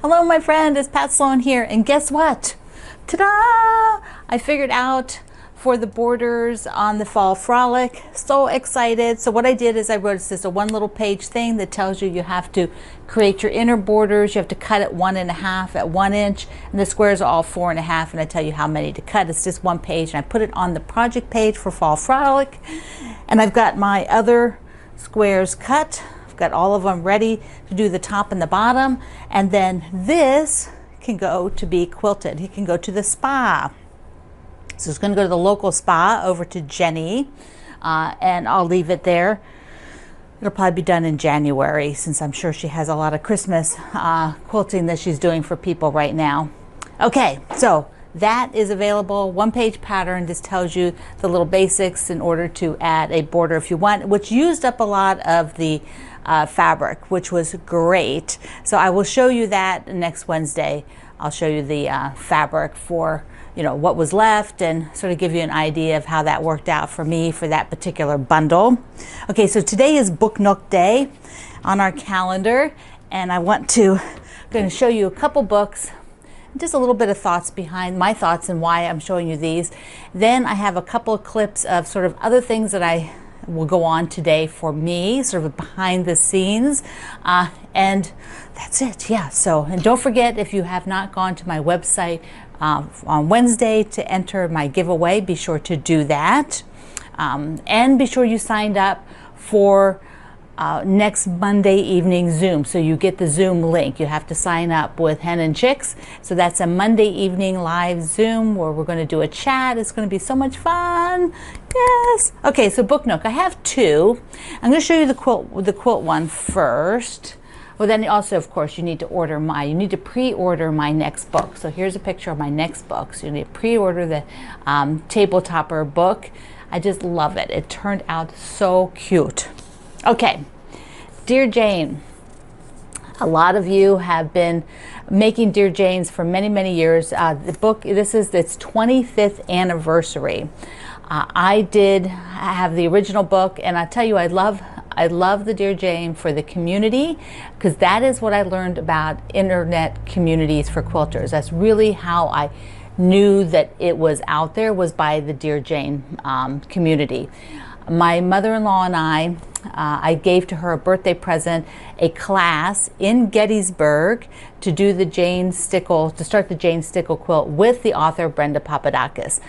Hello, my friend, it's Pat Sloan here, and guess what? Ta-da! I figured out for the borders on the fall frolic. So excited. So what I did is I wrote, it's just a one little page thing that tells you have to create your inner borders. You have to cut it 1.5 at 1 inch, and the squares are all 4.5, and I tell you how many to cut. It's just one page, and I put it on the project page for fall frolic, and I've got my other squares cut. I've got all of them ready to do the top and the bottom, and then this can go to be quilted. It can go to the spa. So it's going to go to the local spa over to Jenny, and I'll leave it there. It'll probably be done in January, since I'm sure she has a lot of Christmas quilting that she's doing for people right now. Okay, so that is available. One-page pattern just tells you the little basics in order to add a border if you want, which used up a lot of the fabric, which was great. So I will show you that next Wednesday. I'll show you the fabric for what was left, and sort of give you an idea of how that worked out for me for that particular bundle. Okay, so today is Book Nook Day on our calendar, and I'm going to show you a couple books, just a little bit of thoughts behind my thoughts and why I'm showing you these. Then I have a couple of clips of sort of other things that I will go on today for me, sort of behind the scenes, and that's it. Yeah, so, and don't forget, if you have not gone to my website on Wednesday to enter my giveaway, be sure to do that, and be sure you signed up for next Monday evening Zoom, so you get the Zoom link. You have to sign up with Hen Chicks, so that's a Monday evening live Zoom where we're going to do a chat. It's going to be so much fun. Yes. Okay, so Book Nook, I have two. I'm going to show you the quilt one first. Well, then also, of course, you need to pre-order my next book. So here's a picture of my next book. So you need to pre-order the Table Topper book. I just love it. It turned out so cute. Okay, Dear Jane. A lot of you have been making Dear Janes for many, many years. The book, this is its 25th anniversary. I did have the original book, and I tell you, I love the Dear Jane for the community, because that is what I learned about internet communities for quilters. That's really how I knew that it was out there, was by the Dear Jane community. My mother-in-law and I gave to her a birthday present a class in Gettysburg to do the Jane Stickle, to start the Jane Stickle quilt with the author Brenda Papadakis.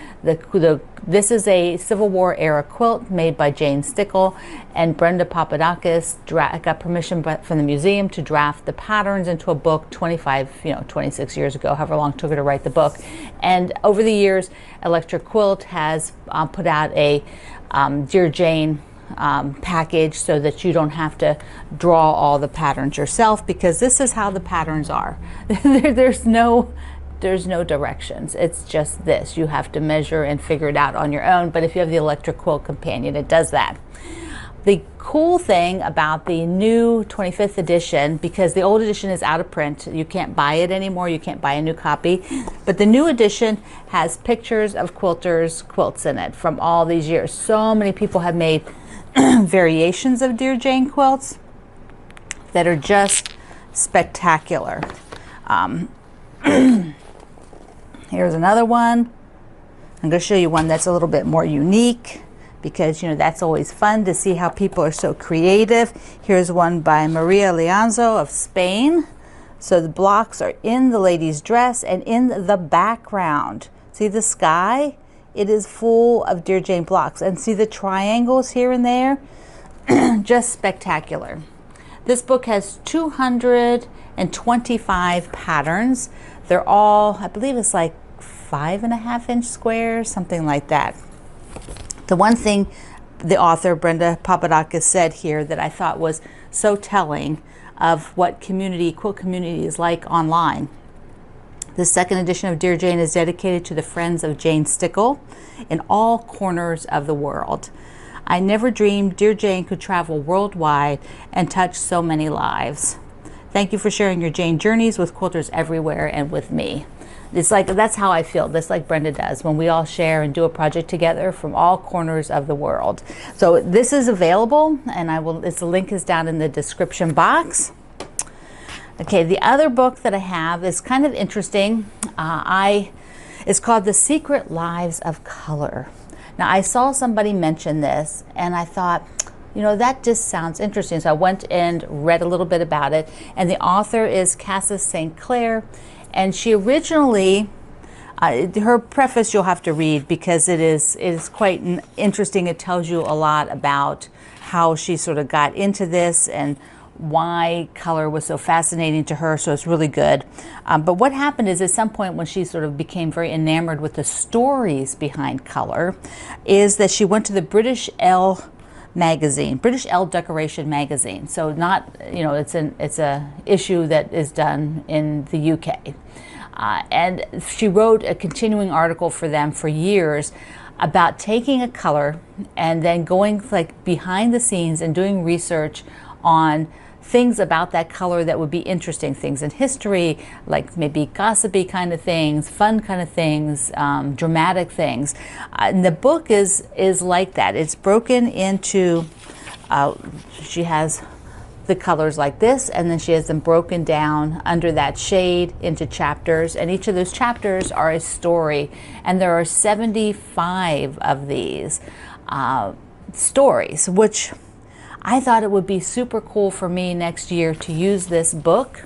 This is a Civil War era quilt made by Jane Stickle, and Brenda Papadakis got permission from the museum to draft the patterns into a book 26 years ago, however long it took her to write the book. And over the years, Electric Quilt has put out a Dear Jane package, so that you don't have to draw all the patterns yourself, because this is how the patterns are. There's no directions. It's just this. You have to measure and figure it out on your own, but if you have the Electric Quilt Companion, it does that. The cool thing about the new 25th edition, because the old edition is out of print, you can't buy it anymore, you can't buy a new copy, but the new edition has pictures of quilters' quilts in it from all these years. So many people have made variations of Dear Jane quilts that are just spectacular. Here's another one. I'm going to show you one that's a little bit more unique, because that's always fun to see how people are so creative. Here's one by Maria Lianzo of Spain. So the blocks are in the lady's dress and in the background. See the sky? It is full of Dear Jane blocks, and see the triangles here and there? Just spectacular. This book has 225 patterns. They're all, I believe it's like 5.5 inch squares, something like that. The one thing the author Brenda Papadakis said here that I thought was so telling of what quilt community is like online. The second edition of Dear Jane is dedicated to the friends of Jane Stickle in all corners of the world. I never dreamed Dear Jane could travel worldwide and touch so many lives. Thank you for sharing your Jane journeys with quilters everywhere and with me. It's like, that's how I feel, just like Brenda does, when we all share and do a project together from all corners of the world. So this is available, and the link is down in the description box. Okay, the other book that I have is kind of interesting. It's called The Secret Lives of Color. Now, I saw somebody mention this, and I thought, you know, that just sounds interesting. So I went and read a little bit about it. And the author is Cassis St. Clair. And she originally, her preface you'll have to read because it is quite interesting. It tells you a lot about how she sort of got into this and why color was so fascinating to her, so it's really good. But what happened is at some point when she sort of became very enamored with the stories behind color is that she went to the British Elle magazine, British Elle Decoration magazine. So not, you know, it's a issue that is done in the UK. And she wrote a continuing article for them for years about taking a color and then going like behind the scenes and doing research on things about that color that would be interesting, things in history, like maybe gossipy kind of things, fun kind of things, dramatic things. And the book is like that. It's broken into, she has the colors like this, and then she has them broken down under that shade into chapters, and each of those chapters are a story, and there are 75 of these stories, which I thought it would be super cool for me next year to use this book,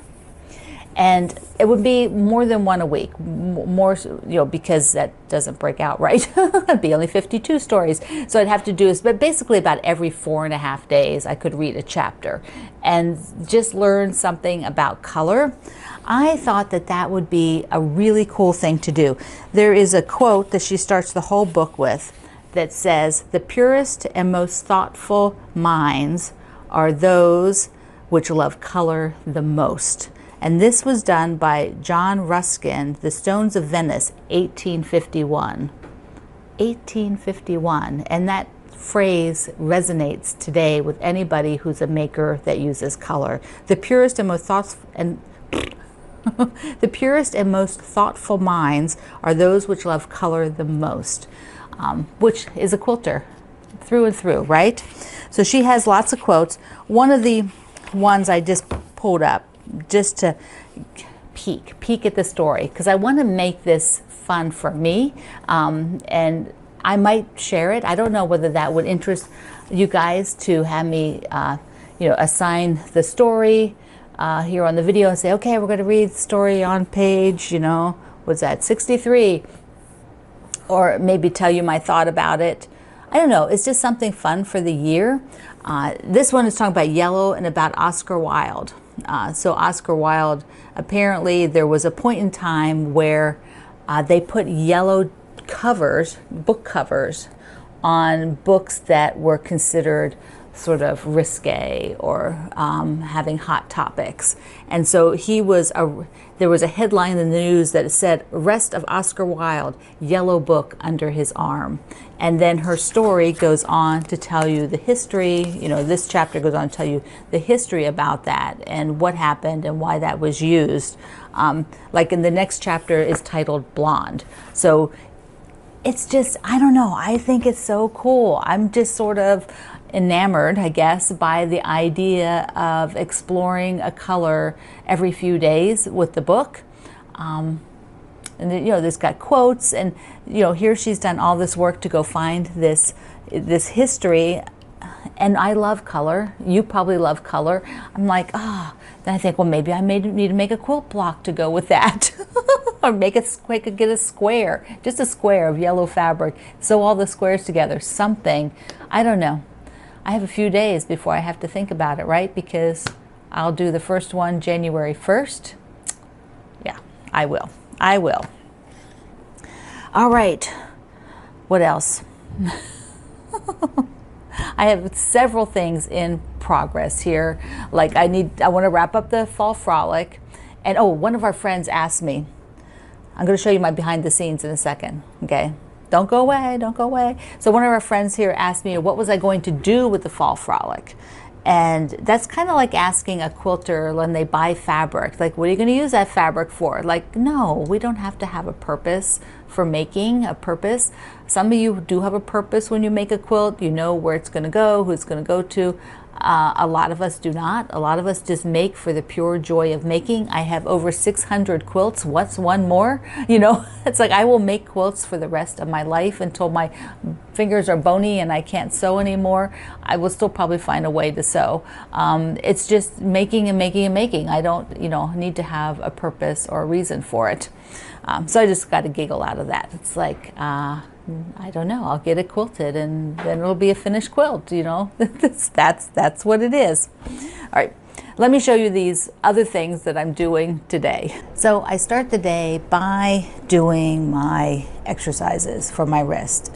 and it would be more than one a week, more, you know, because that doesn't break out right. It'd be only 52 stories, so I'd have to do this, but basically about every 4.5 days I could read a chapter and just learn something about color. I thought that that would be a really cool thing to do. There is a quote that she starts the whole book with that says, "The purest and most thoughtful minds are those which love color the most." And this was done by John Ruskin, The Stones of Venice, 1851. 1851. And that phrase resonates today with anybody who's a maker that uses color. The purest and most thoughtful the purest and most thoughtful minds are those which love color the most. Which is a quilter through and through, right? So she has lots of quotes. One of the ones I just pulled up just to peek at the story, because I want to make this fun for me, and I might share it. I don't know whether that would interest you guys to have me you know, assign the story here on the video and say, okay, we're going to read the story on page, you know, what's that, 63, or maybe tell you my thought about it. I don't know, it's just something fun for the year. This one is talking about yellow and about Oscar Wilde. So Oscar Wilde, apparently there was a point in time where they put yellow covers, book covers, on books that were considered sort of risque or having hot topics. And so there was a headline in the news that said, "Arrest of Oscar Wilde, yellow book under his arm." And then her story goes on to tell you the history, you know, this chapter goes on to tell you the history about that and what happened and why that was used. Like in the next chapter is titled Blonde. So it's just, I don't know, I think it's so cool. I'm just sort of enamored, I guess, by the idea of exploring a color every few days with the book. And you know, this got quotes, and you know, here she's done all this work to go find this history. And I love color. You probably love color. I'm like, then I think, well, maybe I need to make a quilt block to go with that. Or get a square, just a square of yellow fabric, sew all the squares together, something. I don't know. I have a few days before I have to think about it, right? Because I'll do the first one January 1st. Yeah, I will. I will. All right. What else? I have several things in progress here. Like I want to wrap up the Fall Frolic. And oh, one of our friends asked me, I'm going to show you my behind the scenes in a second, okay? Don't go away, don't go away. So one of our friends here asked me, what was I going to do with the Fall Frolic? And that's kind of like asking a quilter when they buy fabric, like, what are you going to use that fabric for? Like, no, we don't have to have a purpose for making a purpose. Some of you do have a purpose when you make a quilt. You know where it's going to go, who it's going to go to. A lot of us do not. A lot of us just make for the pure joy of making. I have over 600 quilts. What's one more? You know, it's like I will make quilts for the rest of my life until my fingers are bony and I can't sew anymore. I will still probably find a way to sew. It's just making and making and making. I don't, you know, need to have a purpose or a reason for it. So I just got to giggle out of that. It's like, I don't know, I'll get it quilted and then it'll be a finished quilt, you know. that's what it is. All right, let me show you these other things that I'm doing today. So I start the day by doing my exercises for my wrist.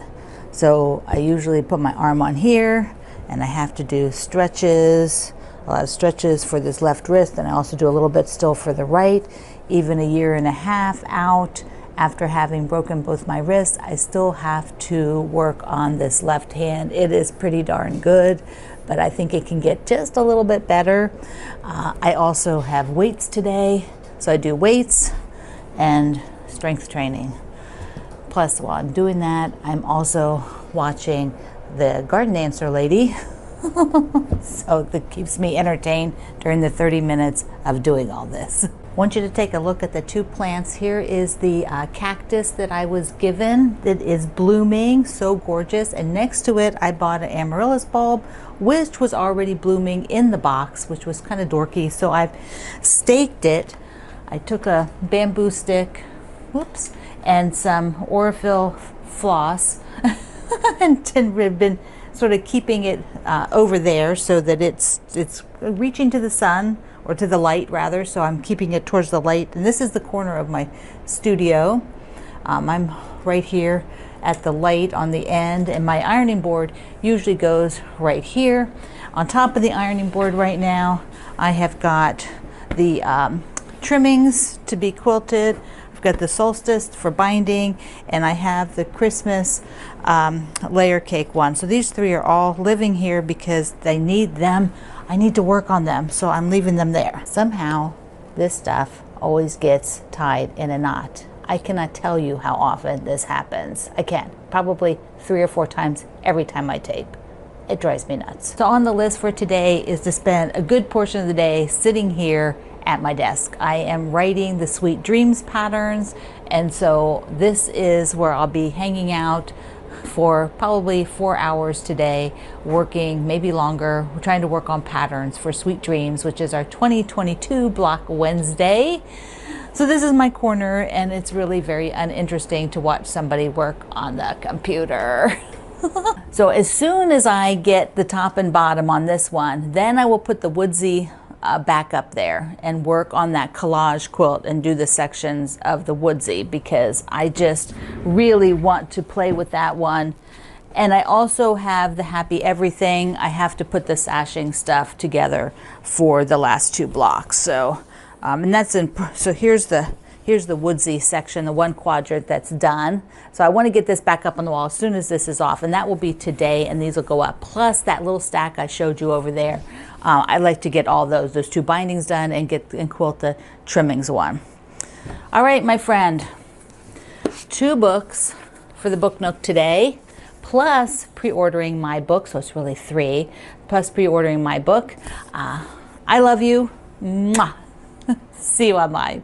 So I usually put my arm on here and I have to do stretches, a lot of stretches for this left wrist, and I also do a little bit still for the right. Even a year and a half out after having broken both my wrists, I still have to work on this left hand. It is pretty darn good, but I think it can get just a little bit better. I also have weights today, so I do weights and strength training. Plus, while I'm doing that, I'm also watching the Garden Dancer lady. So that keeps me entertained during the 30 minutes of doing all this. I want you to take a look at the two plants. Here is the cactus that I was given that is blooming, so gorgeous. And next to it, I bought an amaryllis bulb, which was already blooming in the box, which was kind of dorky. So I've staked it. I took a bamboo stick, whoops, and some Orifil floss and tin ribbon, sort of keeping it over there so that it's reaching to the sun, or to the light rather, so I'm keeping it towards the light. And this is the corner of my studio. I'm right here at the light on the end, and my ironing board usually goes right here. On top of the ironing board right now, I have got the trimmings to be quilted. I've got the solstice for binding, and I have the Christmas layer cake one. So these three are all living here because they need them. I need to work on them, so I'm leaving them there. Somehow, this stuff always gets tied in a knot. I cannot tell you how often this happens. I can't. Probably 3 or 4 times every time I tape. It drives me nuts. So on the list for today is to spend a good portion of the day sitting here at my desk. I am writing the Sweet Dreams patterns, and so this is where I'll be hanging out for probably 4 hours today, working, maybe longer. We're trying to work on patterns for Sweet Dreams, which is our 2022 Block Wednesday. So this is my corner, and it's really very uninteresting to watch somebody work on the computer. So as soon as I get the top and bottom on this one, then I will put the woodsy back up there and work on that collage quilt and do the sections of the woodsy, because I just really want to play with that one. And I also have the happy everything. I have to put the sashing stuff together for the last 2 blocks. So and that's in, so here's the woodsy section, the one quadrant that's done. So I want to get this back up on the wall as soon as this is off, and that will be today, and these will go up. Plus that little stack I showed you over there. I like to get all those 2 bindings done and quilt the trimmings one. All right, my friend, 2 books for the book nook today, plus pre-ordering my book, so it's really 3, plus pre-ordering my book. I love you. Mwah. See you online.